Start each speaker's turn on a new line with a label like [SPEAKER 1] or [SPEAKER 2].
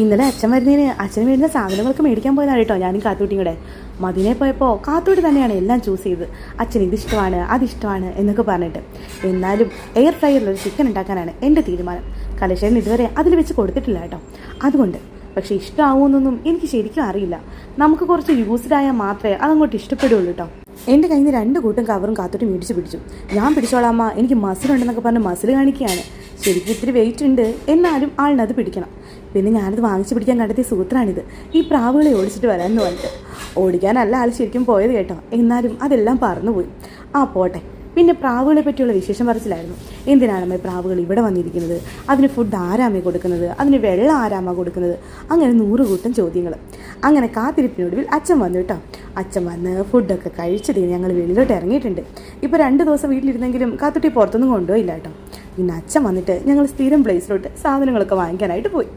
[SPEAKER 1] ഇന്നലെ അച്ഛൻ വരുന്നതിന് അച്ഛന് വേണ്ടുന്ന സാധനങ്ങളൊക്കെ മേടിക്കാൻ പോയതാണ് കേട്ടോ ഞാനും കാത്തൂട്ടിയും കൂടെ. മദീനെ പോയപ്പോൾ കാത്തൂട്ടി തന്നെയാണ് എല്ലാം ചൂസ് ചെയ്തത്. അച്ഛൻ ഇതിഷ്ടമാണ് അതിഷ്ടമാണ് എന്നൊക്കെ പറഞ്ഞിട്ട്. എന്നാലും എയർ ഫ്രയറിലൊരു ചിക്കൻ ഉണ്ടാക്കാനാണ് എൻ്റെ തീരുമാനം. കലശേരൻ ഇതുവരെ അതിൽ വെച്ച് കൊടുത്തിട്ടില്ല കേട്ടോ. അതുകൊണ്ട് പക്ഷേ ഇഷ്ടമാവുമെന്നൊന്നും എനിക്ക് ശരിക്കും അറിയില്ല. നമുക്ക് കുറച്ച് യൂസ്ഡ് ആയാൽ മാത്രമേ അതങ്ങോട്ട് ഇഷ്ടപ്പെടുള്ളൂ കേട്ടോ. എൻ്റെ കയ്യിൽ നിന്ന് 2 കൂട്ടം കവറും കാത്തോട്ട് മേടിച്ച് പിടിച്ചു. ഞാൻ പിടിച്ചോളാം അമ്മ, എനിക്ക് മസിലുണ്ടെന്നൊക്കെ പറഞ്ഞ് മസിൽ കാണിക്കുകയാണ്. ശരിക്കും ഇത്തിരി വെയിറ്റ് ഉണ്ട്, എന്നാലും ആളിനത് പിടിക്കണം. പിന്നെ ഞാനത് വാങ്ങിച്ച് പിടിക്കാൻ കണ്ടെത്തിയ സൂത്രമാണിത്. ഈ പ്രാവുകളെ ഓടിച്ചിട്ട് വരാമെന്ന് പറഞ്ഞിട്ട്. ഓടിക്കാനല്ല ആൾ ശരിക്കും പോയത് കേട്ടോ. എന്നാലും അതെല്ലാം പറന്നുപോയി. ആ പോട്ടെ. പിന്നെ പ്രാവുകളെ പറ്റിയുള്ള വിശേഷം പറച്ചിലായിരുന്നു. എന്തിനാണമ്മേ പ്രാവുകൾ ഇവിടെ വന്നിരിക്കുന്നത്, അതിന് ഫുഡ് ആരാമേ കൊടുക്കുന്നത്, അതിന് വെള്ളം ആരാമ കൊടുക്കുന്നത്, അങ്ങനെ 100 കൂട്ടം ചോദ്യങ്ങൾ. അങ്ങനെ കാത്തിരിപ്പിനൊടുവിൽ അച്ഛൻ വന്നു കേട്ടോ. അച്ഛൻ വന്ന് ഫുഡൊക്കെ കഴിച്ചത് ഞങ്ങൾ വെളിയിലോട്ട് ഇറങ്ങിയിട്ടുണ്ട്. ഇപ്പോൾ 2 ദിവസം വീട്ടിലിരുന്നെങ്കിലും കാത്തുട്ടി പുറത്തൊന്നും കൊണ്ടുപോയില്ല കേട്ടോ. പിന്നെ അച്ഛൻ വന്നിട്ട് ഞങ്ങൾ സ്ഥിരം പ്ലേസിലോട്ട് സാധനങ്ങളൊക്കെ വാങ്ങിക്കാനായിട്ട് പോയി.